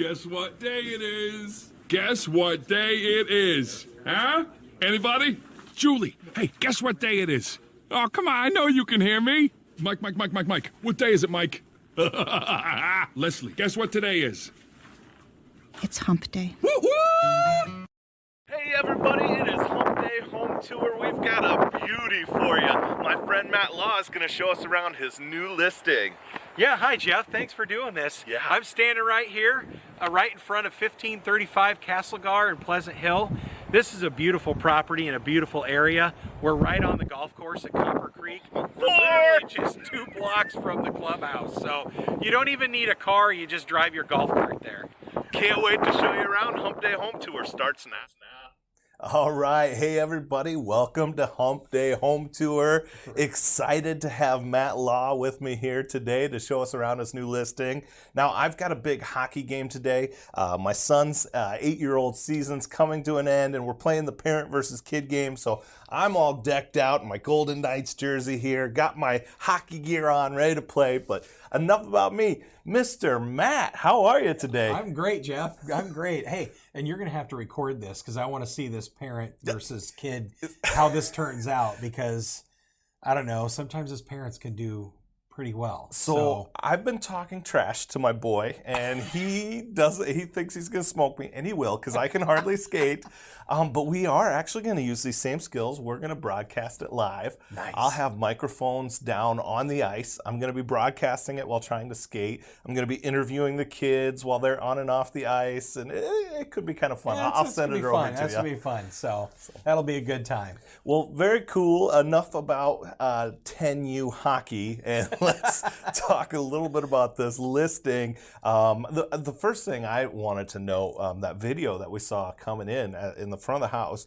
Guess what day it is? Guess what day it is? Huh? Anybody? Julie, hey, guess what day it is? Oh, come on, I know you can hear me. Mike. What day is it, Mike? Leslie, guess what today is? It's Hump Day. Woo-hoo! Hey everybody, it is Hump Day Home Tour. We've got a beauty for you. My friend Matt Law is going to show us around his new listing. Yeah, hi Jeff, thanks for doing this. Yeah. I'm standing right here, right in front of 1535 Castlegar in Pleasant Hill. This is a beautiful property in a beautiful area. We're right on the golf course at Copper Creek. We're literally just 2 blocks from the clubhouse. So you don't even need a car, you just drive your golf cart there. Can't wait to show you around. Hump Day Home Tour starts now. All right. Hey, everybody. Welcome to Hump Day Home Tour. Excited to have Matt Law with me here today to show us around his new listing. Now, I've got a big hockey game today. My son's 8-year-old season's coming to an end, and we're playing the parent versus kid game. So I'm all decked out in my Golden Knights jersey here, got my hockey gear on, ready to play. But enough about me. Mr. Matt, how are you today? I'm great, Jeff. I'm great. Hey, and you're going to have to record this because I want to see this parent versus kid, how this turns out, because I don't know, sometimes as parents can do pretty well. So I've been talking trash to my boy, and he thinks he's going to smoke me, and he will because I can hardly skate. But we are actually going to use these same skills. We're going to broadcast it live. Nice. I'll have microphones down on the ice. I'm going to be broadcasting it while trying to skate. I'm going to be interviewing the kids while they're on and off the ice, and it could be kind of fun. Yeah, I'll send it over to you. That's going to be fun. So that'll be a good time. Well, very cool. Enough about 10U hockey, and let's talk a little bit about this listing. The first thing I wanted to know, that video that we saw coming in the front of the house,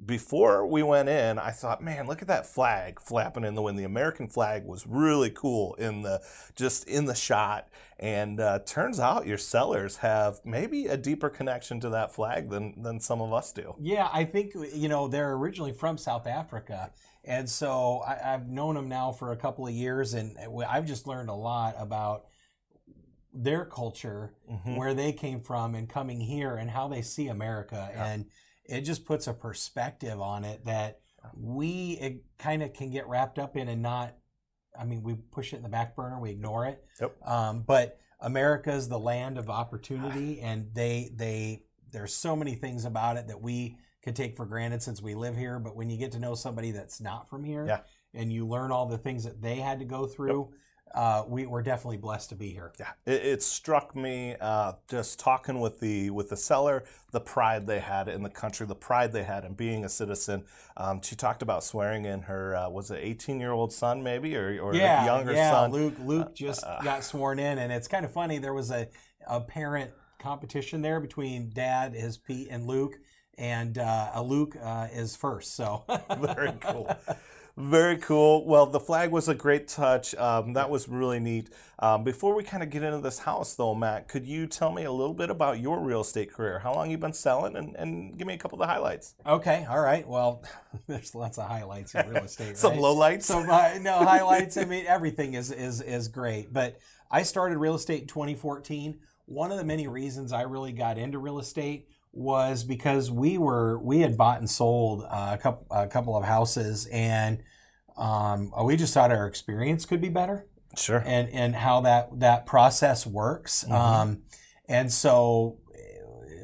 before we went in, I thought, man, look at that flag flapping in the wind. The American flag was really cool in the shot, and turns out your sellers have maybe a deeper connection to that flag than some of us do. Yeah, I think, they're originally from South Africa. And so I've known them now for a couple of years, and I've just learned a lot about their culture, where they came from and coming here and how they see America. Yeah. And it just puts a perspective on it that we kind of can get wrapped up in and not, we push it in the back burner, we ignore it. Yep. But America's the land of opportunity, and there's so many things about it that we could take for granted since we live here. But when you get to know somebody that's not from here, and you learn all the things that they had to go through, we're definitely blessed to be here. Yeah, it struck me just talking with the seller, the pride they had in the country, the pride they had in being a citizen. She talked about swearing in her was it 18-year-old son maybe or younger son. Luke just got sworn in, and it's kind of funny. There was a parent competition there between Dad, his Pete, and Luke. And Luke is first, so. Very cool. Very cool. Well, the flag was a great touch. That was really neat. Before we kind of get into this house, though, Matt, could you tell me a little bit about your real estate career? How long you've been selling, and give me a couple of the highlights. Okay, all right. Well, there's lots of highlights in real estate, right? Some lowlights? No, highlights. Everything is great. But I started real estate in 2014. One of the many reasons I really got into real estate was because we had bought and sold a couple of houses, and we just thought our experience could be better. Sure. And how that process works. And so,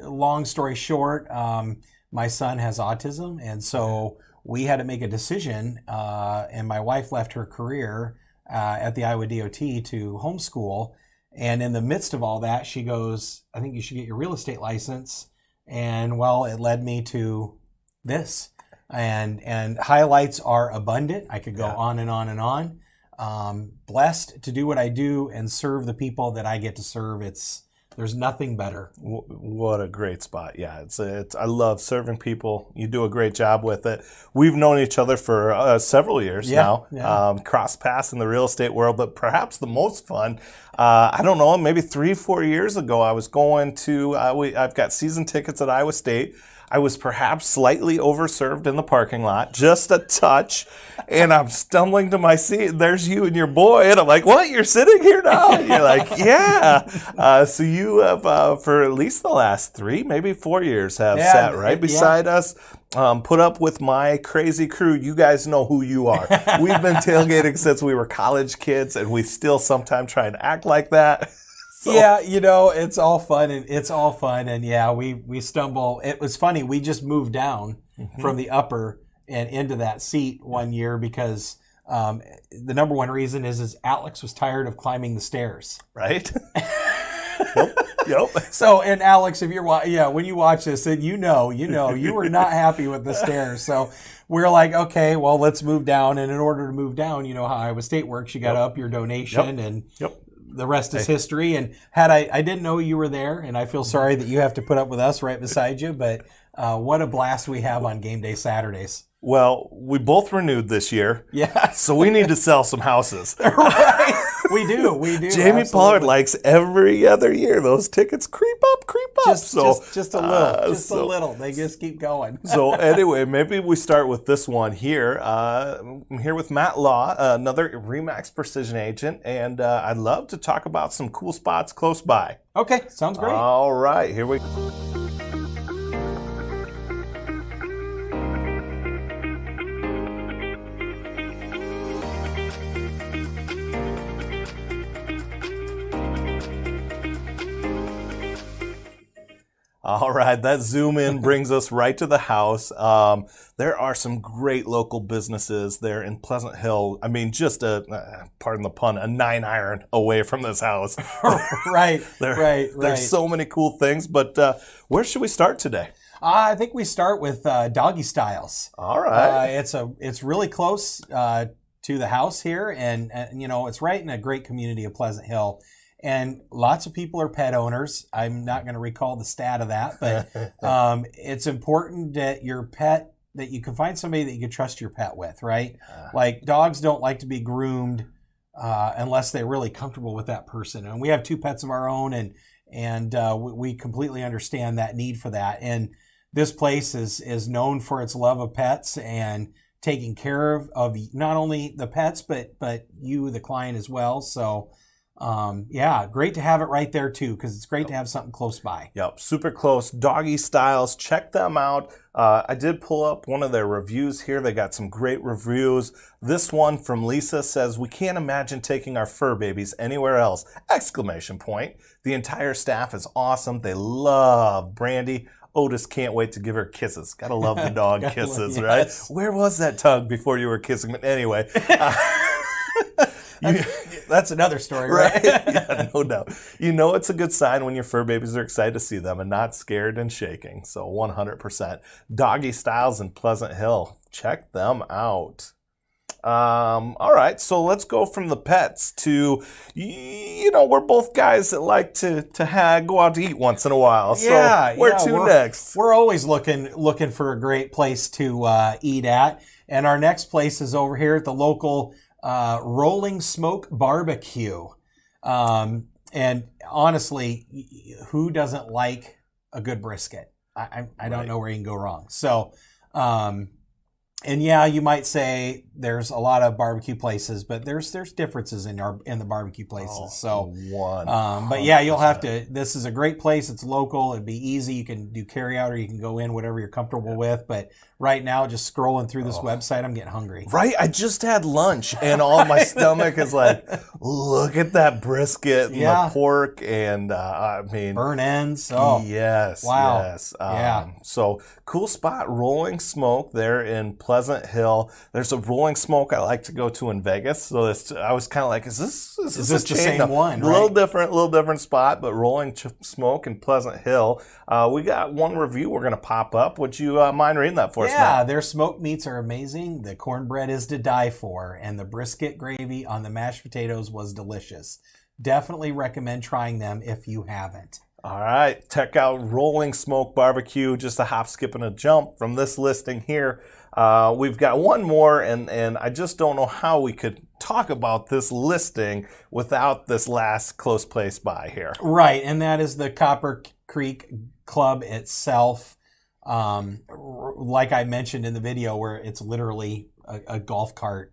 long story short, my son has autism, and so we had to make a decision. And my wife left her career at the Iowa DOT to homeschool. And in the midst of all that, she goes, "I think you should get your real estate license." And well, it led me to this, and highlights are abundant. I could go on and on and on. Blessed to do what I do and serve the people that I get to serve. There's nothing better. What a great spot. Yeah, I love serving people. You do a great job with it. We've known each other for several years now. Yeah. Cross paths in the real estate world, but perhaps the most fun, I don't know, maybe 3-4 years ago, I was going to, I've got season tickets at Iowa State. I was perhaps slightly overserved in the parking lot, just a touch, and I'm stumbling to my seat. And there's you and your boy, and I'm like, "What? You're sitting here now?" And you're like, "Yeah." So you have, for at least the last 3, maybe 4 years, have sat right beside us. Put up with my crazy crew. You guys know who you are. We've been tailgating since we were college kids, and we still sometimes try and act like that. So. Yeah, it's all fun and yeah, we stumble. It was funny. We just moved down from the upper and into that seat one year because the number one reason is Alex was tired of climbing the stairs. Right. Yep. So, and Alex, if you're when you watch this, and you were not happy with the stairs. So we're like, okay, well, let's move down. And in order to move down, you know how Iowa State works. You got to up your donation and the rest is history. And I didn't know you were there, and I feel sorry that you have to put up with us right beside you. But what a blast we have on game day Saturdays. Well, we both renewed this year. Yeah. So we need to sell some houses. Right. We do. Jamie Pollard likes every other year. Those tickets creep up. Just a little. A little. They just keep going. So anyway, maybe we start with this one here. I'm here with Matt Law, another RE/MAX precision agent, and I'd love to talk about some cool spots close by. Okay, sounds great. All right, here we go. All right, that zoom in brings us right to the house. There are some great local businesses there in Pleasant Hill. I mean, just pardon the pun, a 9-iron away from this house. Right. There's so many cool things, but where should we start today? I think we start with Doggie Stylez. All right. It's really close to the house here, and it's right in a great community of Pleasant Hill. And lots of people are pet owners. I'm not going to recall the stat of that, but it's important that that you can find somebody that you can trust your pet with, right? Like dogs don't like to be groomed unless they're really comfortable with that person. And we have 2 pets of our own, and we completely understand that need for that. And this place is known for its love of pets and taking care of not only the pets, but you, the client, as well. So. Great to have it right there too, because it's great to have something close by. Yep, super close. Doggie Stylez, check them out. I did pull up one of their reviews here. They got some great reviews. This one from Lisa says, "We can't imagine taking our fur babies anywhere else!" ! The entire staff is awesome. They love Brandy. Otis can't wait to give her kisses. Gotta love the dog kisses, yes. Right? Where was that tongue before you were kissing me? Anyway. That's another story, right? Yeah, no doubt. It's a good sign when your fur babies are excited to see them and not scared and shaking. So 100%. Doggie Stylez in Pleasant Hill. Check them out. All right, so let's go from the pets to, we're both guys that like to go out to eat once in a while. So where to next? We're always looking for a great place to eat at. And our next place is over here at the local Rolling Smoke Barbecue. And honestly, who doesn't like a good brisket? I don't know where you can go wrong. So, and you might say there's a lot of barbecue places, but there's differences in the barbecue places. But you'll have to. This is a great place. It's local. It'd be easy. You can do carry out or you can go in, whatever you're comfortable with. But right now, just scrolling through this website, I'm getting hungry. Right, I just had lunch, and all my stomach is like, look at that brisket and the pork, and burn ends. Oh, yes, wow, yes. So cool spot, Rolling Smoke there in Pleasant Hill. There's a Rolling Smoke I like to go to in Vegas. So I was kind of like, is this the same one? A little different spot, but Rolling Smoke in Pleasant Hill. We got one review we're going to pop up. Would you mind reading that for us, Matt? Their smoked meats are amazing. The cornbread is to die for, and the brisket gravy on the mashed potatoes was delicious. Definitely recommend trying them if you haven't. All right, check out Rolling Smoke Barbecue. Just a hop, skip, and a jump from this listing here. We've got one more, and I just don't know how we could talk about this listing without this last close place by here. Right, and that is the Copper Creek Club itself. Like I mentioned in the video, where it's literally a golf cart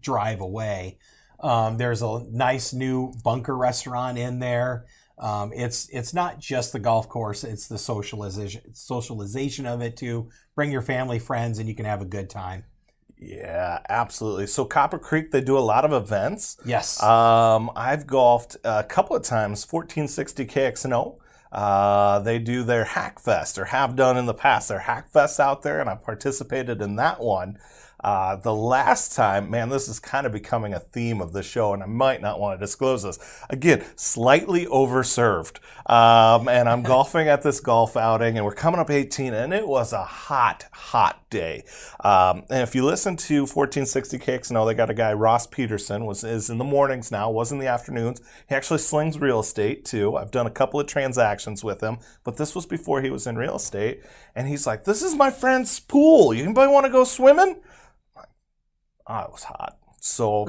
drive away. There's a nice new bunker restaurant in there. It's not just the golf course; it's the socialization of it too. Bring your family, friends, and you can have a good time. Yeah, absolutely. So Copper Creek, they do a lot of events. Yes. I've golfed a couple of times, 1460 KXNO. They do their Hack Fest, or have done in the past. Their Hack Fest out there, and I participated in that one. The last time, man, this is kind of becoming a theme of the show, and I might not want to disclose this. Again, slightly overserved. And I'm golfing at this golf outing, and we're coming up 18, and it was a hot, hot day. And if you listen to 1460 KXNO, they got a guy, Ross Peterson, is in the mornings now, was in the afternoons. He actually slings real estate, too. I've done a couple of transactions with him, but this was before he was in real estate. And he's like, this is my friend's pool. Anybody want to go swimming? It was hot. So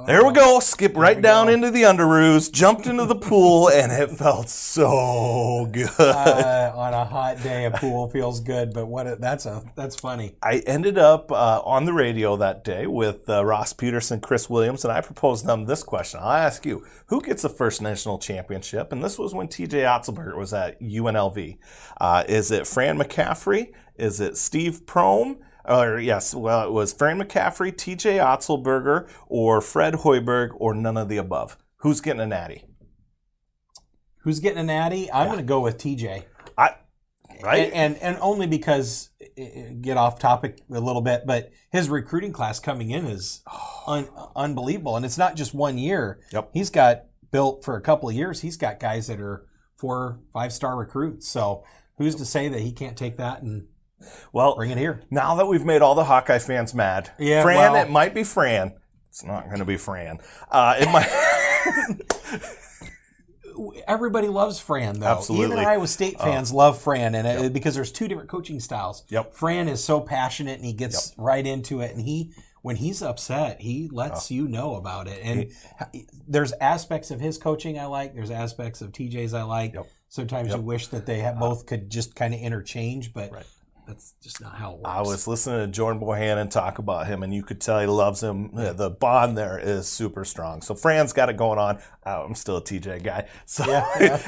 there we go. Skip right down into the underoos, jumped into the pool, and it felt so good. On a hot day, a pool feels good, but that's funny. I ended up on the radio that day with Ross Peterson, Chris Williams, and I proposed them this question. I'll ask you, who gets the first national championship? And this was when TJ Otzelberger was at UNLV. Is it Fran McCaffrey? Is it Steve Prohm? Yes, well, it was Fran McCaffrey, TJ Otzelberger, or Fred Hoiberg, or none of the above. Who's getting a natty? Who's getting a natty? I'm going to go with TJ. Right? And only because, get off topic a little bit, but his recruiting class coming in is unbelievable. And it's not just 1 year. Yep. He's got built for a couple of years. He's got guys that are 4 or 5-star recruits. So who's to say that he can't take that and bring it here? Now that we've made all the Hawkeye fans mad, Fran, it might be Fran. It's not going to be Fran. It might. Everybody loves Fran, though. Absolutely. Even Iowa State fans love Fran, and because there's 2 different coaching styles. Yep. Fran is so passionate, and he gets right into it, and when he's upset, he lets you know about it. And there's aspects of his coaching I like. There's aspects of TJ's I like. Yep. Sometimes you wish that they both could just kind of interchange, but that's just not how it works. I was listening to Jordan Bohannon talk about him, and you could tell he loves him. The bond there is super strong. So Fran's got it going on. I'm still a TJ guy. So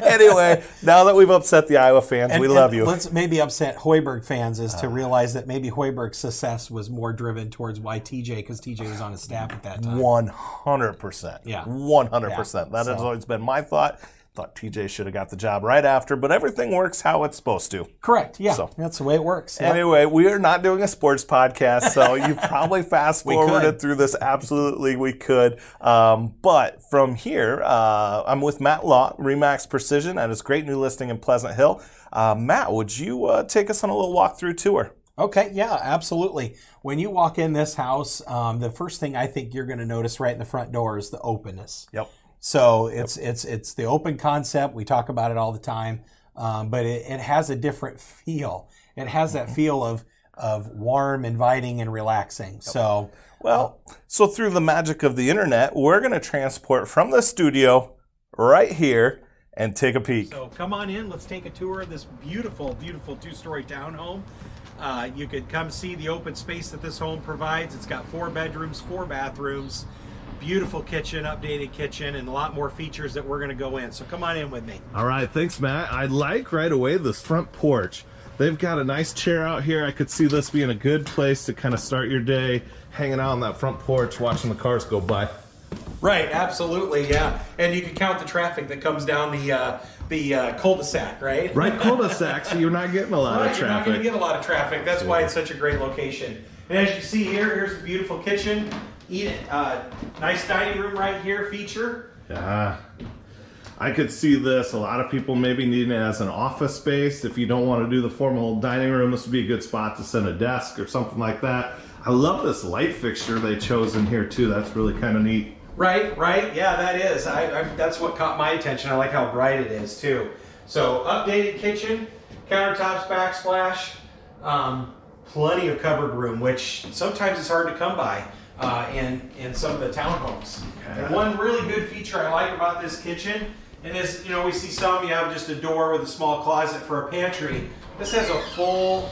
anyway, now that we've upset the Iowa fans, we love you. Let's maybe upset Hoiberg fans is to realize that maybe Hoiberg's success was more driven towards why TJ, because TJ was on his staff at that time. 100%. Yeah. 100%. That has always been my thought. Thought TJ should have got the job right after, but everything works how it's supposed to. Correct. Yeah, so, that's the way it works. Yep. Anyway, we are not doing a sports podcast, so you probably fast forwarded through this. Absolutely, we could. But from here, I'm with Matt Law, Remax Precision, at his great new listing in Pleasant Hill. Matt, would you take us on a little walkthrough tour? Okay, yeah, absolutely. When you walk in this house, the first thing I think you're going to notice right in the front door is the openness. Yep. So it's the open concept. We talk about it all the time, but it has a different feel. It has that feel of warm, inviting, and relaxing. So so through the magic of the internet, we're going to transport from the studio right here and take a peek. So come on in. Let's take a tour of this beautiful, beautiful 2-story townhome. You could come see the open space that this home provides. It's got 4 bedrooms, 4 bathrooms. Beautiful kitchen, updated kitchen, and a lot more features that we're going to go in. So come on in with me. All right, thanks, Matt. I like right away this front porch. They've got a nice chair out here. I could see this being a good place to kind of start your day, hanging out on that front porch, watching the cars go by. Right, absolutely, yeah. And you can count the traffic that comes down the cul-de-sac, right? Right, cul-de-sac, so you're not getting a lot of traffic. You're not going to get a lot of traffic. That's why it's such a great location. And as you see here's the beautiful kitchen. Nice dining room right here feature. Yeah, I could see this. A lot of people maybe need it as an office space. If you don't want to do the formal dining room, this would be a good spot to set a desk or something like that. I love this light fixture they chose in here too. That's really kind of neat. Right. Yeah, that is. That's what caught my attention. I like how bright it is too. So updated kitchen, countertops, backsplash, plenty of cupboard room, which sometimes it's hard to come by. In some of the townhomes. And one really good feature I like about this kitchen, and is, we see some, you have just a door with a small closet for a pantry, This has a full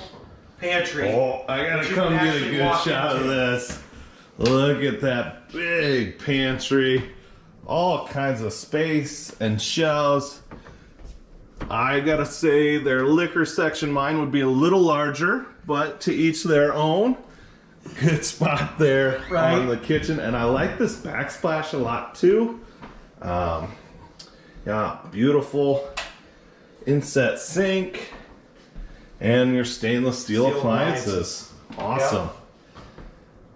pantry. Oh, I gotta come get a good shot of this. Look at that big pantry. All kinds of space and shelves. I gotta say their liquor section, mine would be a little larger, but to each their own. Good spot there on the kitchen. And I like this backsplash a lot too. Yeah, beautiful inset sink. And your stainless steel appliances. Awesome.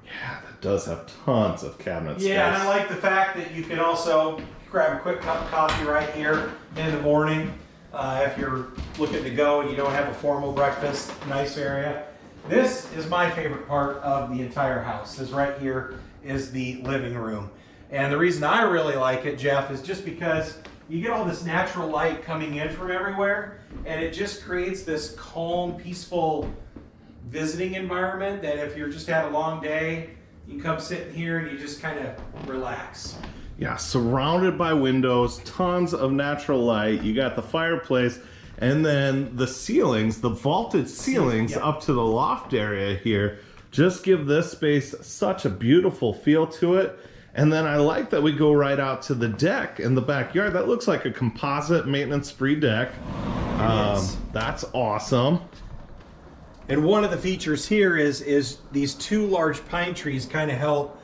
Yeah, that does have tons of cabinet space. Yeah, and I like the fact that you can also grab a quick cup of coffee right here in the morning. If you're looking to go and you don't have a formal breakfast, nice area. This is my favorite part of the entire house. This right here is the living room. And the reason I really like it, Jeff, is just because you get all this natural light coming in from everywhere, and it just creates this calm, peaceful visiting environment that if you're just had a long day, you can come sit in here and you just kind of relax. Yeah, surrounded by windows, tons of natural light. You got the fireplace, and then the ceilings, the vaulted ceilings up to the loft area here, just give this space such a beautiful feel to it. And then I like that we go right out to the deck in the backyard. That looks like a composite maintenance-free deck. That's awesome. And one of the features here is these two large pine trees kind of help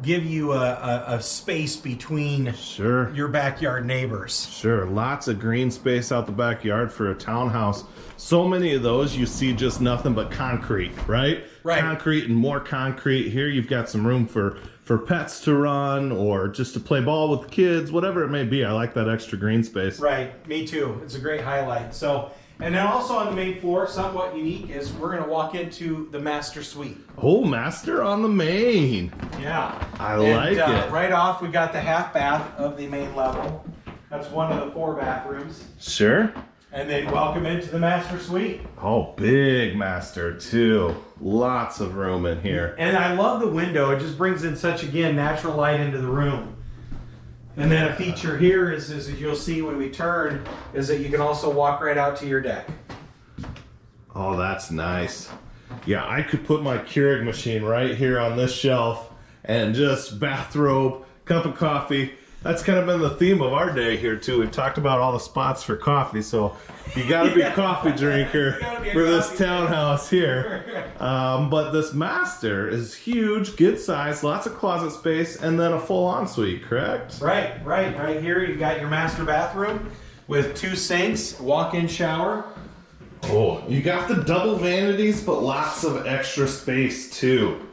give you a space between your backyard neighbors. Sure, lots of green space out the backyard for a townhouse. So many of those you see just nothing but concrete, right? Right. Concrete and more concrete. Here you've got some room for pets to run or just to play ball with the kids, whatever it may be. I like that extra green space. Right, me too. It's a great highlight. So, and then also on the main floor, somewhat unique, is we're going to walk into the master suite. Oh, master on the main. Yeah. I like it. Right off, we got the half bath of the main level. That's one of the 4 bathrooms. Sure. And then welcome into the master suite. Oh, big master too. Lots of room in here. And I love the window. It just brings in such, again, natural light into the room. And then a feature here is as you'll see when we turn, is that you can also walk right out to your deck. Oh, that's nice. Yeah, I could put my Keurig machine right here on this shelf and just bathrobe, cup of coffee. That's kind of been the theme of our day here too. We've talked about all the spots for coffee, so you got to be a coffee drinker for this townhouse here. But this master is huge, good size, lots of closet space, and then a full ensuite, correct? Right here you got your master bathroom with 2 sinks, walk-in shower. Oh, you got the double vanities, but lots of extra space too.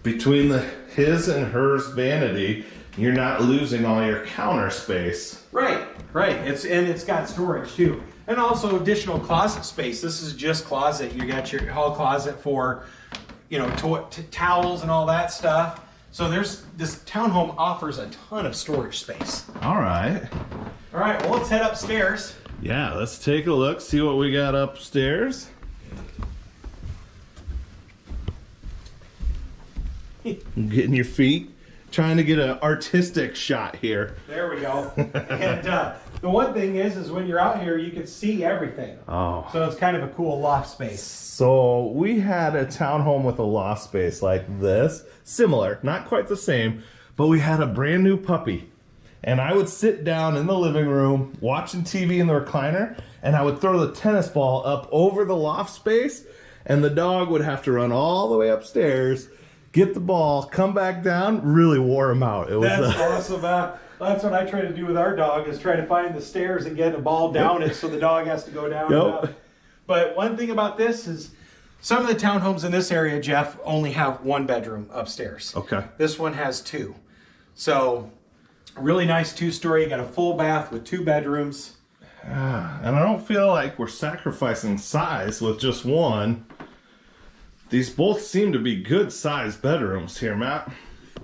Between the his and hers vanity, you're not losing all your counter space. Right. It's got storage too. And also additional closet space. This is just closet. You got your hall closet for, towels and all that stuff. So this townhome offers a ton of storage space. All right, well, let's head upstairs. Yeah, let's take a look, see what we got upstairs. Getting your feet. Trying to get an artistic shot here. There we go. And the one thing is when you're out here, you can see everything. Oh. So it's kind of a cool loft space. So we had a townhome with a loft space like this. Similar, not quite the same, but we had a brand new puppy. And I would sit down in the living room watching TV in the recliner, and I would throw the tennis ball up over the loft space, and the dog would have to run all the way upstairs, get the ball, come back down, really wore him out. That's awesome. That's what I try to do with our dog, is try to find the stairs and get a ball down it so the dog has to go down and up. But one thing about this is some of the townhomes in this area, Jeff, only have 1 bedroom upstairs. Okay. This one has 2. So a really nice 2-story. You got a full bath with 2 bedrooms. And I don't feel like we're sacrificing size with just 1. These both seem to be good sized bedrooms here, Matt.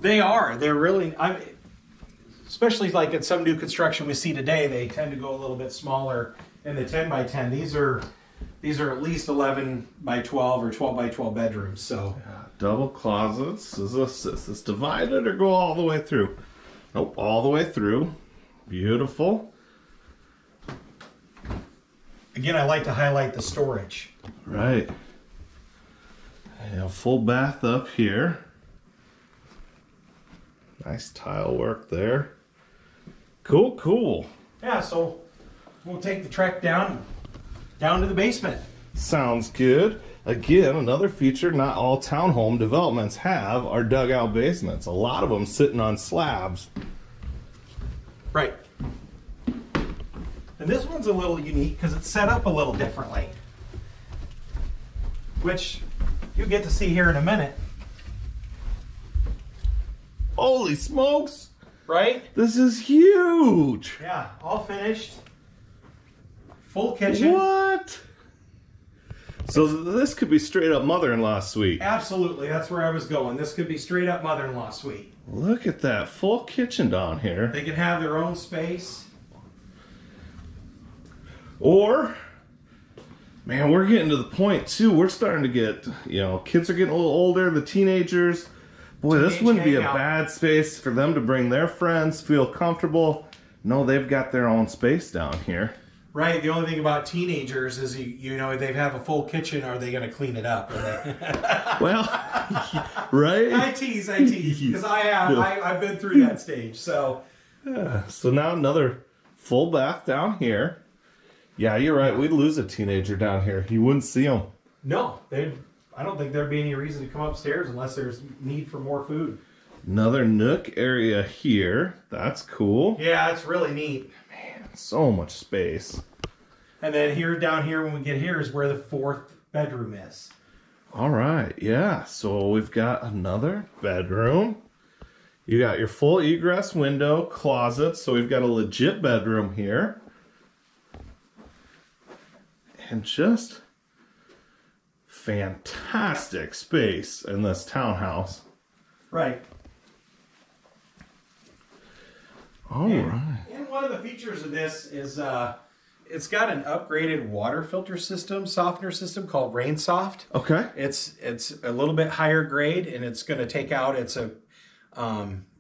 They are. They're really, especially like in some new construction we see today, they tend to go a little bit smaller in the 10 by 10. These are at least 11 by 12 or 12 by 12 bedrooms. So double closets. Is this divided or go all the way through? Nope, all the way through. Beautiful. Again, I like to highlight the storage. Right. And a full bath up here. Nice tile work there. Cool, cool. Yeah, so we'll take the trek down to the basement. Sounds good. Again, another feature not all townhome developments have are dugout basements. A lot of them sitting on slabs. Right. And this one's a little unique because it's set up a little differently, which you'll get to see here in a minute. Holy smokes! Right? This is huge! Yeah, all finished. Full kitchen. What? So this could be straight up mother-in-law suite. Absolutely, that's where I was going. This could be straight up mother-in-law suite. Look at that full kitchen down here. They can have their own space. Or, man, we're getting to the point too. We're starting to get, kids are getting a little older, the teenagers. Boy, this wouldn't be a bad space for them to bring their friends, feel comfortable. No, they've got their own space down here. Right. The only thing about teenagers is, they have a full kitchen. Are they going to clean it up? Well, right? I tease because I've been through that stage. So, so now another full bath down here. Yeah, you're right. We'd lose a teenager down here. You wouldn't see them. No, I don't think there'd be any reason to come upstairs unless there's need for more food. Another nook area here. That's cool. Yeah, it's really neat. Man, so much space. And then down here, when we get here, is where the fourth bedroom is. All right, yeah. So we've got another bedroom. You got your full egress window, closet. So we've got a legit bedroom here. And just fantastic space in this townhouse. Right. All right. And one of the features of this is it's got an upgraded water filter system, softener system called Rain Soft. Okay. It's a little bit higher grade, and it's going to take out. It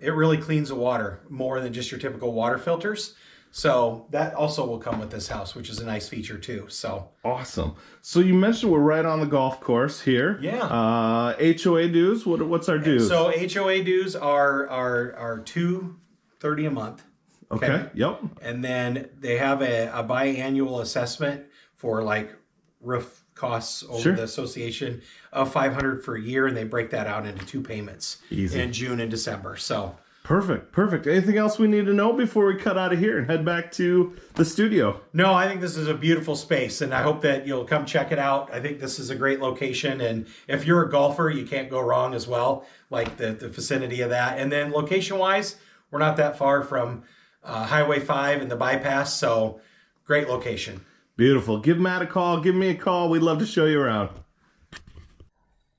really cleans the water more than just your typical water filters. So that also will come with this house, which is a nice feature too. So awesome. So you mentioned we're right on the golf course here. Yeah. HOA dues. What's our dues? So HOA dues are $230 a month. Okay. Yep. And then they have a biannual assessment for like roof costs over the association of $500 for a year, and they break that out into 2 payments. Easy. In June and December. So. Perfect. Anything else we need to know before we cut out of here and head back to the studio? No, I think this is a beautiful space, and I hope that you'll come check it out. I think this is a great location, and if you're a golfer, you can't go wrong as well, like the vicinity of that. And then location-wise, we're not that far from Highway 5 and the bypass, so great location. Beautiful. Give Matt a call. Give me a call. We'd love to show you around.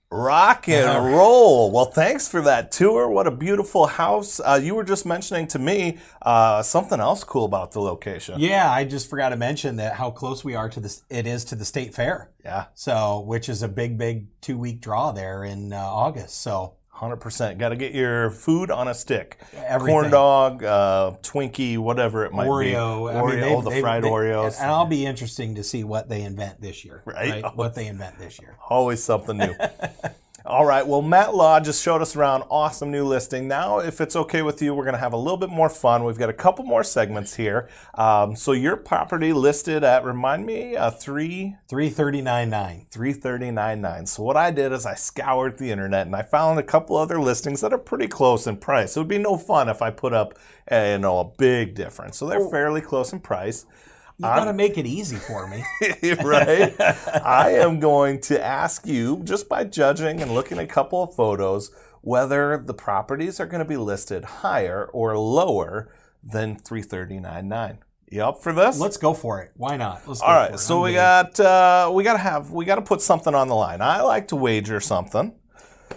Rock and roll. Well, thanks for that tour. What a beautiful house. You were just mentioning to me something else cool about the location. Yeah, I just forgot to mention that how close we are to it is to the state fair. Yeah. So, which is a big 2-week draw there in August. So 100%. Got to get your food on a stick. Everything. Corn dog, Twinkie, whatever it might be. Oreo. The fried Oreos. And I'll be interesting to see what they invent this year. Right? What they invent this year. Always something new. All right. Well, Matt Law just showed us around. Awesome new listing. Now, if it's okay with you, we're going to have a little bit more fun. We've got a couple more segments here. So your property listed at, remind me, $339,900. $339,900. So what I did is I scoured the internet and I found a couple other listings that are pretty close in price. It would be no fun if I put up a big difference. So they're fairly close in price. You got to make it easy for me. Right? I am going to ask you, just by judging and looking at a couple of photos, whether the properties are going to be listed higher or lower than $339,900. You up for this? Let's go for it. Why not? Let's go All right. for it. So we got to put something on the line. I like to wager something.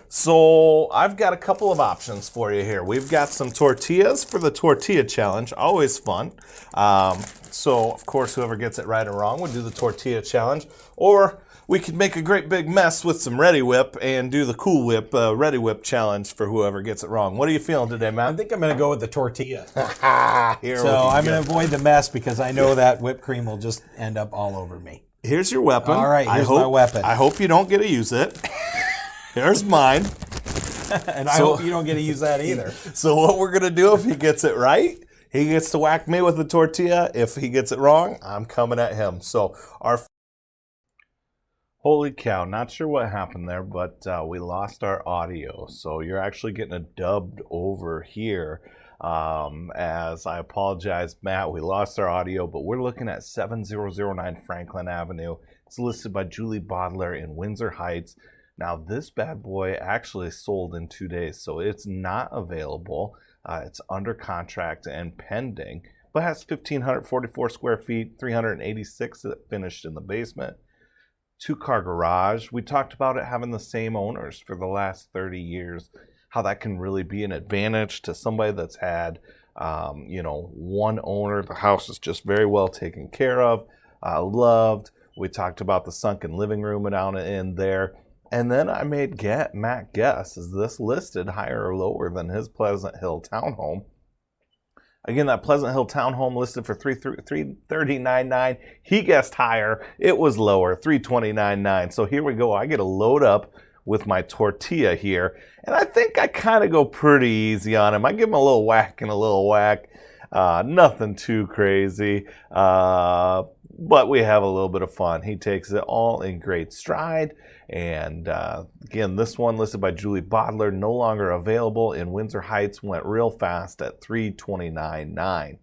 So I've got a couple of options for you here. We've got some tortillas for the tortilla challenge. Always fun. So of course, whoever gets it right or wrong would do the tortilla challenge. Or we could make a great big mess with some Ready Whip and do the Cool Whip Ready Whip challenge for whoever gets it wrong. What are you feeling today, I Matt? think I'm going to go with the tortilla. Here So we I'm go. going to avoid the mess because I know that whipped cream will just end up all over me. Here's your weapon. All right, here's my weapon. I hope you don't get to use it. Here's mine. And I hope you don't get to use that either. So what we're going to do, if he gets it right, he gets to whack me with the tortilla. If he gets it wrong, I'm coming at him. So our... Holy cow, not sure what happened there, but we lost our audio. So you're actually getting a dubbed over here. As I apologize, Matt, we lost our audio, but we're looking at 7009 Franklin Avenue. It's listed by Julie Bodler in Windsor Heights. Now, this bad boy actually sold in 2 days, so it's not available. It's under contract and pending, but has 1,544 square feet, 386 that finished in the basement. 2-car garage. We talked about it having the same owners for the last 30 years, how that can really be an advantage to somebody that's had, one owner. The house is just very well taken care of, loved. We talked about the sunken living room down in there. And then I made Matt guess, is this listed higher or lower than his Pleasant Hill townhome? Again, that Pleasant Hill townhome listed for $339,900. He guessed higher. It was lower, $329,900. So here we go. I get a load up with my tortilla here. And I think I kind of go pretty easy on him. I give him a little whack and a little whack. Nothing too crazy. But we have a little bit of fun. He takes it all in great stride. And again, this one listed by Julie Bodler, no longer available in Windsor Heights, went real fast at $329,900.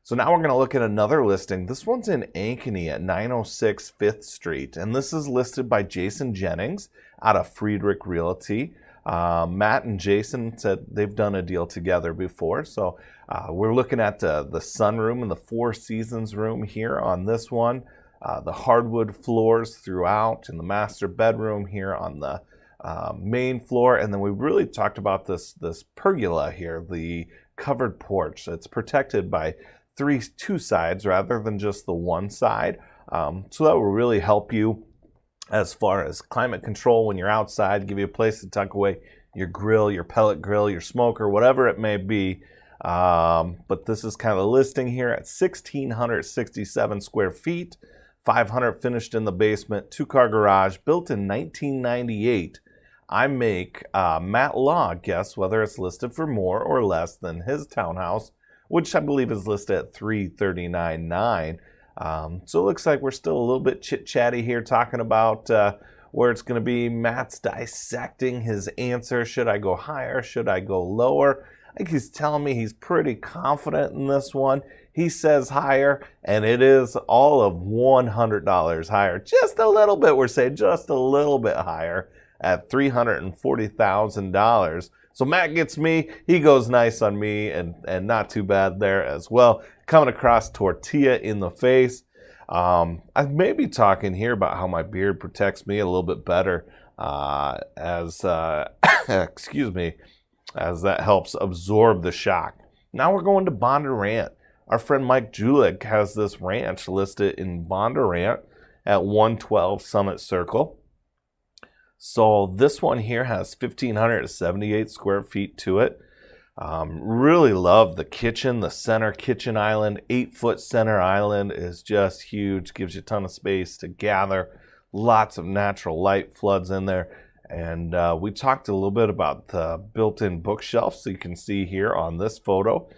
So now we're going to look at another listing. This one's in Ankeny at 906 5th Street. And this is listed by Jason Jennings out of Friedrich Realty. Matt and Jason said they've done a deal together before. So we're looking at the sunroom and the Four Seasons room here on this one. The hardwood floors throughout in the master bedroom here on the main floor. And then we really talked about this pergola here, the covered porch. It's protected by two sides rather than just the one side. So that will really help you as far as climate control when you're outside, give you a place to tuck away your grill, your pellet grill, your smoker, whatever it may be. But this is kind of a listing here at 1,667 square feet. 500 finished in the basement, 2-car garage, built in 1998. I make Matt Law guess whether it's listed for more or less than his townhouse, which I believe is listed at $339,900. So it looks like we're still a little bit chit-chatty here talking about where it's going to be. Matt's dissecting his answer. Should I go higher? Should I go lower? I think he's telling me he's pretty confident in this one. He says higher, and it is all of $100 higher. Just a little bit, we're saying just a little bit higher at $340,000. So Matt gets me. He goes nice on me, and not too bad there as well. Coming across tortilla in the face. I may be talking here about how my beard protects me a little bit better excuse me, as that helps absorb the shock. Now we're going to Bondurant. Our friend Mike Julik has this ranch listed in Bondurant at 112 Summit Circle. So this one here has 1,578 square feet to it. Really love the kitchen, the center kitchen island. 8-foot center island is just huge. Gives you a ton of space to gather. Lots of natural light floods in there. And we talked a little bit about the built-in bookshelves. So you can see here on this photo.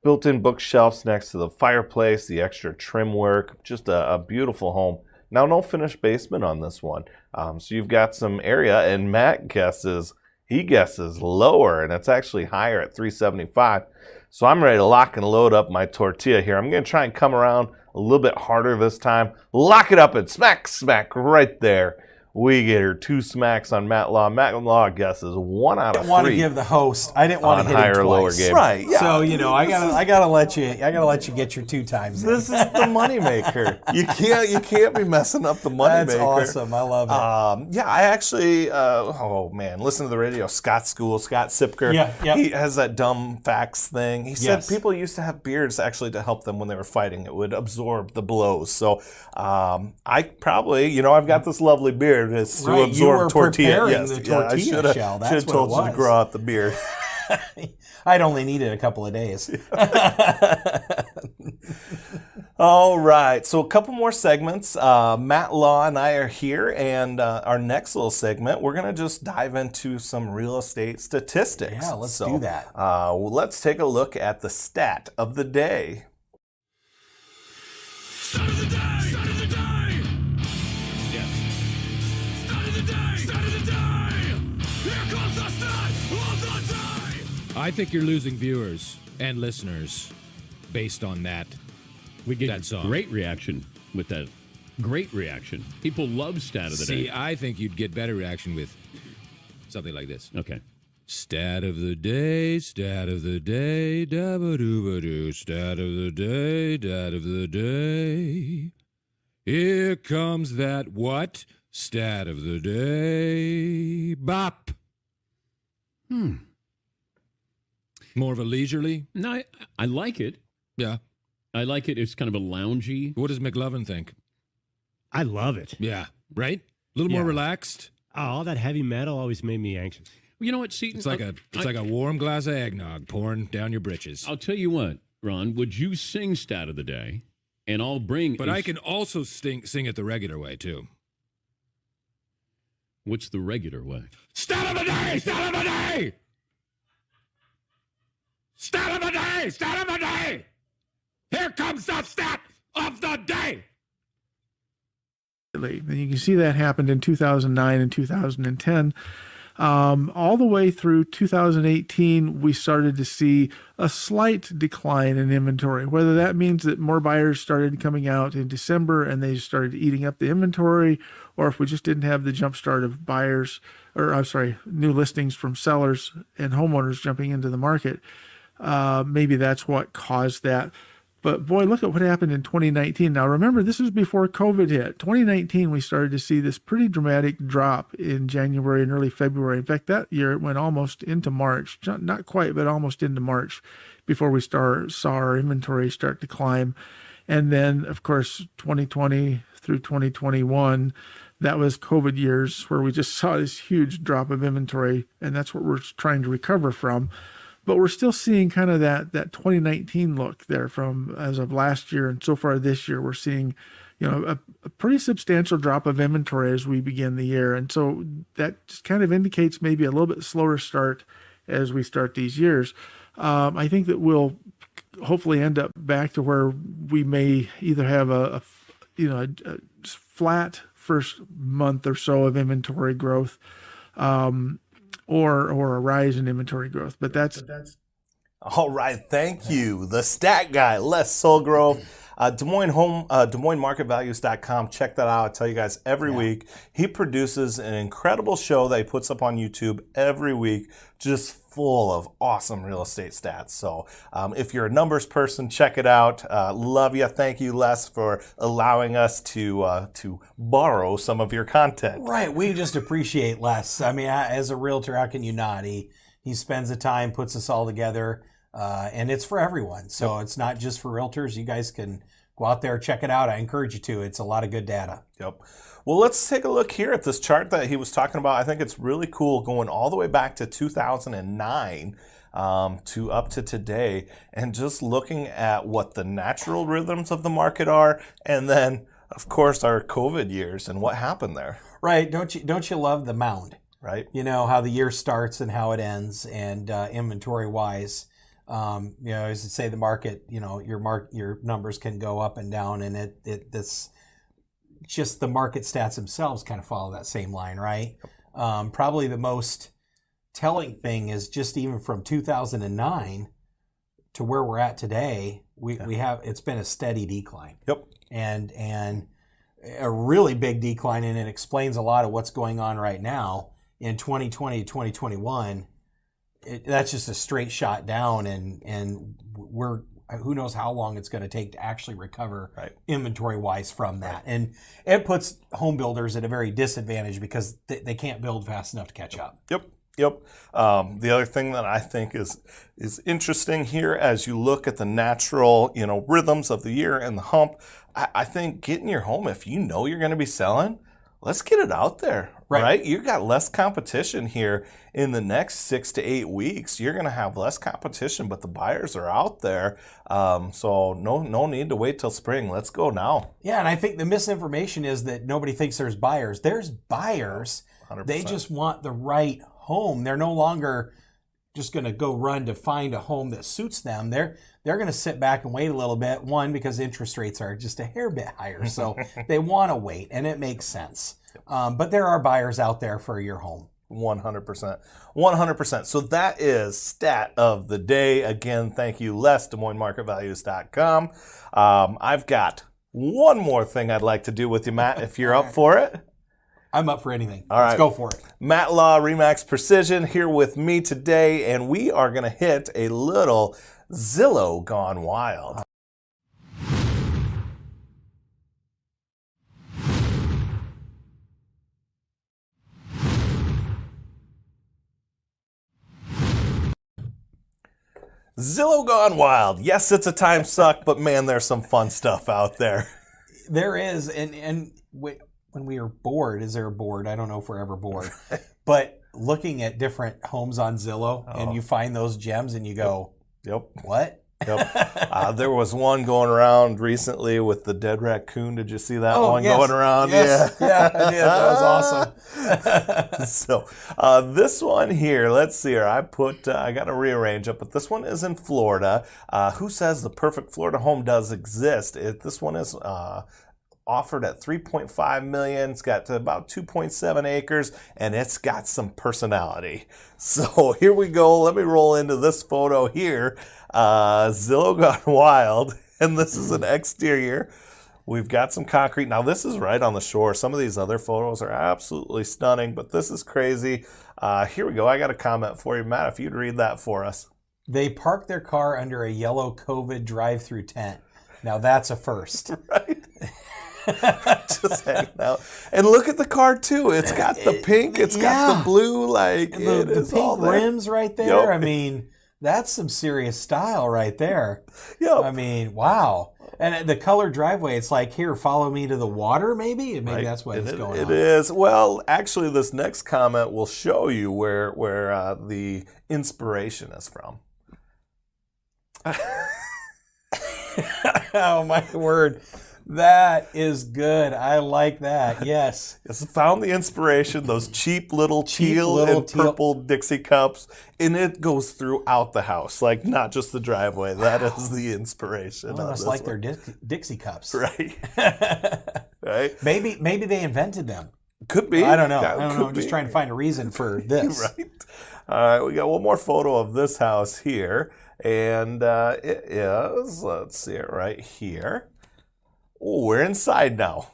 Built-in bookshelves next to the fireplace, the extra trim work. Just a beautiful home. Now, no finished basement on this one. So you've got some area, and Matt guesses lower, and it's actually higher at $375. So I'm ready to lock and load up my tortilla here. I'm going to try and come around a little bit harder this time. Lock it up and smack right there we get her 2 smacks on Matt Law. Matt Law guesses 1 out of 3. I didn't want to give the host. I didn't want on to hit higher him or lower twice. game. Right, yeah. So I gotta let you get your 2 times. This is the moneymaker. You can't be messing up the moneymaker. That's awesome. I love it. Yeah, I actually, oh man, listen to the radio. Scott Sipker. Yeah. He has that dumb facts thing. He said Yes. people used to have beards actually to help them when they were fighting. It would absorb the blows. So I probably, I've got this lovely beard. It's to Right, you absorb were tortilla. preparing the tortilla shell. That's should have what told it you to was. grow out the beard. I'd only needed a couple of days. All right, so a couple more segments. Matt Law and I are here, and our next little segment, we're going to just dive into some real estate statistics. Yeah, let's do that. Let's take a look at the stat of the day. Start of the day! Start of the day! Yes. Start of the day! Start of the day! Here comes the start of the day! I think you're losing viewers and listeners based on that. We get That song. great reaction with that. Great reaction. People love stat of the See, day. I think you'd get better reaction with something like this. Okay. Stat of the day, stat of the day, dabba-doo-ba-doo, stat of the day, stat of the day. Here comes that what? Stat of the day. Bop. More of a leisurely? No, I like it. Yeah. I like it. It's kind of a loungy. What does McLovin think? I love it. Yeah, right? A little more Yeah. relaxed. Oh, all that heavy metal always made me anxious. You know what, Seton? It's like a warm glass of eggnog pouring down your britches. I'll tell you what, Ron. Would you sing stat of the day? And I'll bring. But I can also sing it the regular way too. What's the regular way? Stat of the day! Stat of the day! Stat of the day! Stat of the day! Here comes the stat of the day! And you can see that happened in 2009 and 2010. All the way through 2018, we started to see a slight decline in inventory. Whether that means that more buyers started coming out in December and they started eating up the inventory, or if we just didn't have the jump start of buyers, new listings from sellers and homeowners jumping into the market, maybe that's what caused that. But boy, look at what happened in 2019. Now remember, this was before COVID hit. 2019, we started to see this pretty dramatic drop in January and early February. In fact, that year it went almost into March. Not quite, but almost into March before we saw our inventory start to climb. And then, of course, 2020 through 2021, that was COVID years where we just saw this huge drop of inventory, and that's what we're trying to recover from. But we're still seeing kind of that 2019 look there from as of last year, and so far this year we're seeing, a pretty substantial drop of inventory as we begin the year, and so that just kind of indicates maybe a little bit slower start as we start these years. I think that we'll hopefully end up back to where we may either have a flat first month or so of inventory growth, or a rise in inventory growth. But that's All right, thank you. The stat guy, Les Solgrove, DesMoinesMarketValues.com. Check that out. I tell you guys every week. He produces an incredible show that he puts up on YouTube every week, just full of awesome real estate stats. So if you're a numbers person, check it out. Love you. Thank you, Les, for allowing us to borrow some of your content. Right. We just appreciate Les. I mean, as a realtor, how can you not? He spends the time, puts us all together, and it's for everyone. So it's not just for realtors. You guys can go out there, check it out. I encourage you to. It's a lot of good data. Yep. Well, let's take a look here at this chart that he was talking about. I think it's really cool, going all the way back to 2009 to up to today, and just looking at what the natural rhythms of the market are, and then, of course, our COVID years and what happened there. Right. Don't you love the mound? Right. You know, how the year starts and how it ends, and inventory wise, as I say, the market, your numbers can go up and down, and this just the market stats themselves kind of follow that same line, right? Probably the most telling thing is just even from 2009 to where we're at today, we have, it's been a steady decline. Yep. And a really big decline, and it explains a lot of what's going on right now in 2020 to 2021. That's just a straight shot down, and we're who knows how long it's going to take to actually recover inventory wise from that. And it puts home builders at a very disadvantage because they can't build fast enough to catch up. Yep. The other thing that I think is interesting here, as you look at the natural, rhythms of the year and the hump, I think getting your home, if you know you're going to be selling, let's get it out there, right? You got less competition here in the next 6 to 8 weeks. You're going to have less competition, but the buyers are out there. So no need to wait till spring. Let's go now. Yeah, and I think the misinformation is that nobody thinks there's buyers. There's buyers. 100%. They just want the right home. They're no longer just going to go run to find a home that suits them. They're going to sit back and wait a little bit. One, because interest rates are just a hair bit higher, so they want to wait, and it makes sense. But there are buyers out there for your home. 100%. 100%. So that is stat of the day. Again, thank you, Les, DesMoinesMarketValues.com. I've got one more thing I'd like to do with you, Matt, if you're up for it. I'm up for anything. All right. Let's go for it. Matt Law, Remax Precision, here with me today, and we are going to hit a little Zillow Gone Wild. Zillow Gone Wild. Yes, it's a time suck, but man, there's some fun stuff out there. There is, and when we are bored, is there a board? I don't know if we're ever bored, but looking at different homes on Zillow, and you find those gems, and you go, what? There was one going around recently with the dead raccoon. Did you see that one yes. going around? Yes. Yeah, I did. That was awesome. So this one here, let's see here. I got to rearrange it, but this one is in Florida. Who says the perfect Florida home does exist? This one is offered at $3.5 million. It's got about 2.7 acres, and it's got some personality. So here we go. Let me roll into this photo here. Zillow Gone Wild, and this is an exterior. We've got some concrete. Now, this is right on the shore. Some of these other photos are absolutely stunning, but this is crazy. Here we go. I got a comment for you, Matt, if you'd read that for us. They parked their car under a yellow COVID drive-through tent. Now, that's a first. Right? Just hanging out. And look at the car, too. It's got the pink. It's got the blue. Like, the pink rims right there. Yep. I mean, that's some serious style right there. Yep. I mean, wow. And the color driveway, it's like, here, follow me to the water, maybe? Maybe that's what it's going on. It is. Well, actually, this next comment will show you where the inspiration is from. Oh, my word. That is good. I like that. Yes. It's found the inspiration, those cheap little teal and purple Dixie cups, and it goes throughout the house, like not just the driveway. That is the inspiration. Almost like their Dixie cups. Right. Right. Maybe they invented them. Could be. I don't know. I'm just trying to find a reason for this. Right. All right. We got one more photo of this house here, and it is, let's see it right here. Oh, we're inside now.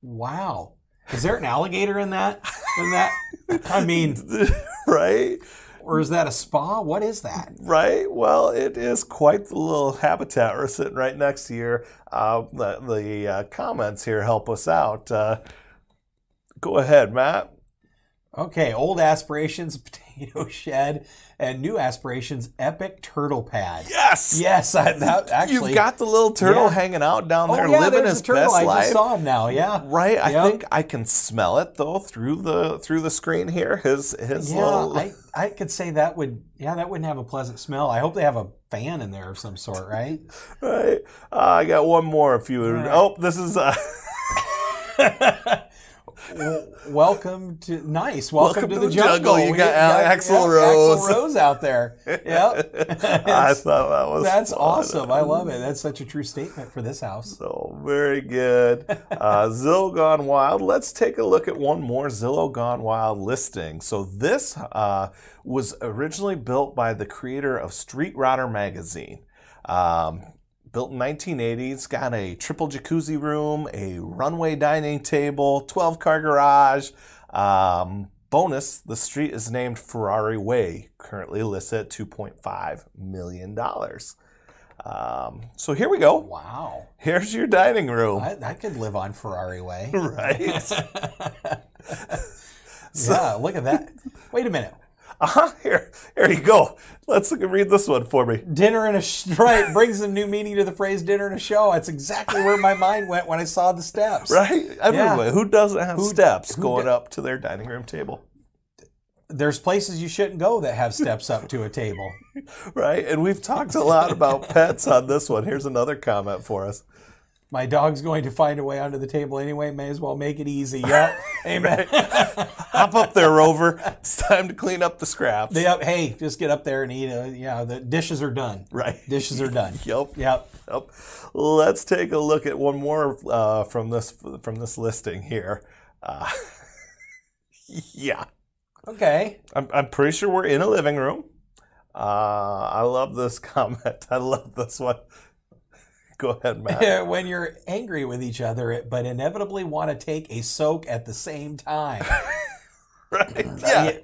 Wow. Is there an alligator in that? I mean, right? Or is that a spa? What is that? Right. Well, it is quite the little habitat. We're sitting right next to here. The comments here help us out. Go ahead, Matt. Okay. Old aspirations, potato shed, and new aspirations, epic turtle pad. Yes. Yes. Actually, you've got the little turtle hanging out down there, living his best life. I just saw him now. Yeah. Right. I think I can smell it though through the screen here. His little. I could say that wouldn't have a pleasant smell. I hope they have a fan in there of some sort, right? Right. I got one more. If you would. Right. Oh, this is. Welcome to the jungle. You got Axl Rose. Axl Rose out there. Yep. I thought that's awesome. I love it. That's such a true statement for this house. So very good. Zillow Gone Wild. Let's take a look at one more Zillow Gone Wild listing. So this was originally built by the creator of Street Rodder magazine. built in 1980. It's got a triple jacuzzi room, a runway dining table, 12-car garage. Bonus, the street is named Ferrari Way, currently listed at $2.5 million. So here we go. Wow. Here's your dining room. I could live on Ferrari Way. Right? Yeah, look at that. Wait a minute. Here you go. Let's read this one for me. Dinner and right, brings a new meaning to the phrase dinner and a show. That's exactly where my mind went when I saw the steps. Right? Everyone. Yeah. Who doesn't have steps going up to their dining room table? There's places you shouldn't go that have steps up to a table. Right? And we've talked a lot about pets on this one. Here's another comment for us. My dog's going to find a way onto the table anyway. May as well make it easy. Yep. Amen. Hop up there, Rover. It's time to clean up the scraps. Yep. Hey, just get up there and eat. The dishes are done. Right. Dishes are done. Yep. Let's take a look at one more from this listing here. Yeah. Okay. I'm pretty sure we're in a living room. I love this comment. I love this one. Go ahead, Matt. When you're angry with each other, but inevitably want to take a soak at the same time. Right. Yeah.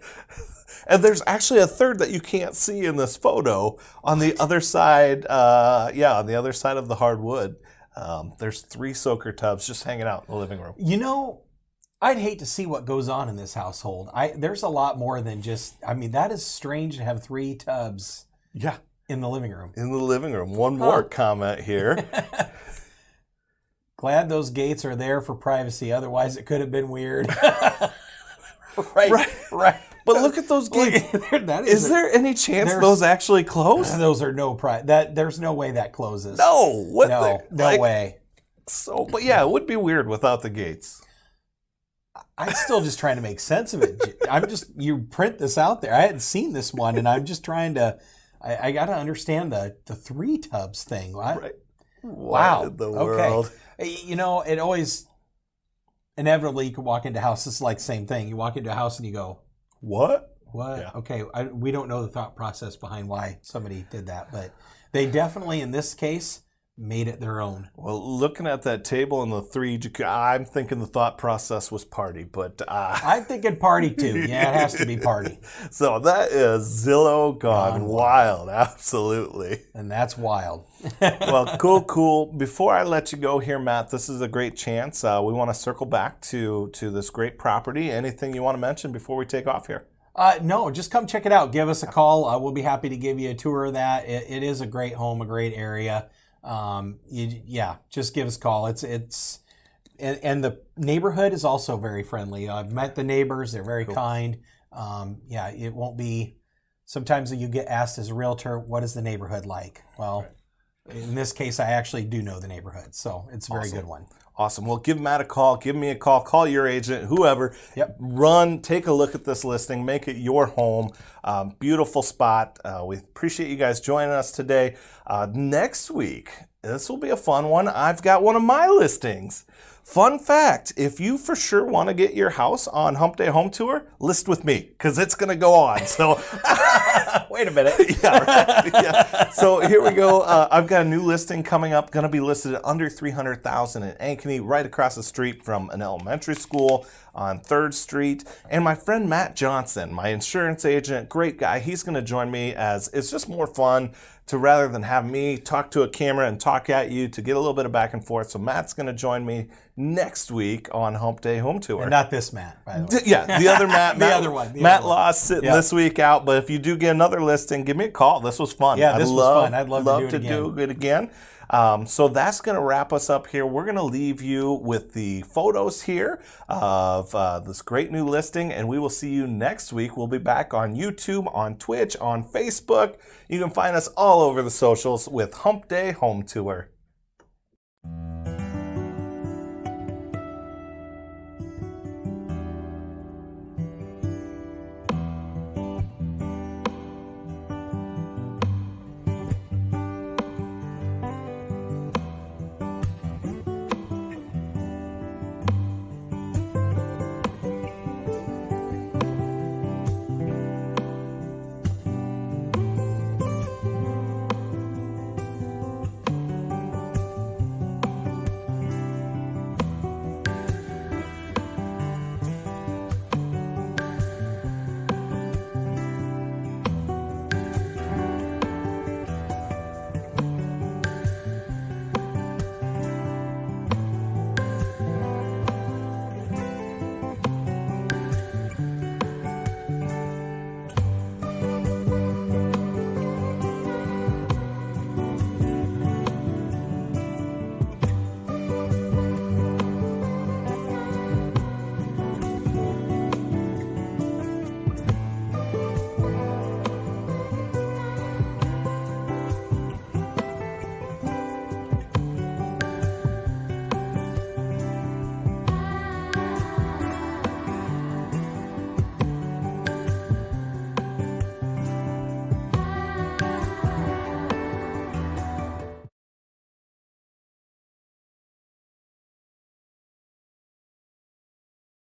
And there's actually a third that you can't see in this photo on the other side. On the other side of the hardwood. There's 3 soaker tubs just hanging out in the living room. You know, I'd hate to see what goes on in this household. There's a lot more than just, that is strange to have 3 tubs. Yeah. In the living room. In the living room. One more comment here. Glad those gates are there for privacy. Otherwise, it could have been weird. Right. But look at those gates. Is there any chance those actually close? Those are there's no way that closes. No. No way. So, but yeah, it would be weird without the gates. I'm still just trying to make sense of it. You print this out there. I hadn't seen this one, and I'm just trying to. I got to understand the 3 tubs thing. Right. Wow. What in the world? Okay. It always, inevitably, you can walk into a house. It's like the same thing. You walk into a house and you go, What? Yeah. Okay. We don't know the thought process behind why somebody did that, but they definitely, in this case, made it their own. Well, looking at that table and the 3, I'm thinking the thought process was party, but I'm thinking party too. Yeah, it has to be party. So that is Zillow Gone Wild. Absolutely. And that's wild. Well, cool. Before I let you go here, Matt, this is a great chance. We want to circle back to this great property. Anything you want to mention before we take off here? No, just come check it out. Give us a call. We'll be happy to give you a tour of that. It is a great home, a great area. Just give us a call. It's and the neighborhood is also very friendly. I've met the neighbors. They're very kind. It won't be, sometimes you get asked as a realtor, what is the neighborhood like? Well, in this case, I actually do know the neighborhood. So it's a very good one. Awesome. Well, give Matt a call. Give me a call. Call your agent, whoever. Yep. Run, take a look at this listing. Make it your home. Beautiful spot. We appreciate you guys joining us today. Next week, this will be a fun one. I've got one of my listings. Fun fact, if you for sure want to get your house on Hump Day Home Tour, list with me, because it's going to go on. So, wait a minute. Yeah. So here we go. I've got a new listing coming up, going to be listed at under $300,000 in Ankeny, right across the street from an elementary school on 3rd Street. And my friend Matt Johnson, my insurance agent, great guy, he's going to join me, as it's just more fun to, rather than have me talk to a camera and talk at you, to get a little bit of back and forth. So Matt's going to join me next week on Hump Day Home Tour. And not this Matt, by the way. Yeah, the other Matt. The other one. Matt Lost sitting this week out. But if you do get another listing, give me a call. This was fun. Yeah, this was fun. I'd love to do it again. So that's going to wrap us up here. We're going to leave you with the photos here of this great new listing, and we will see you next week. We'll be back on YouTube, on Twitch, on Facebook. You can find us all over the socials with Hump Day Home Tour.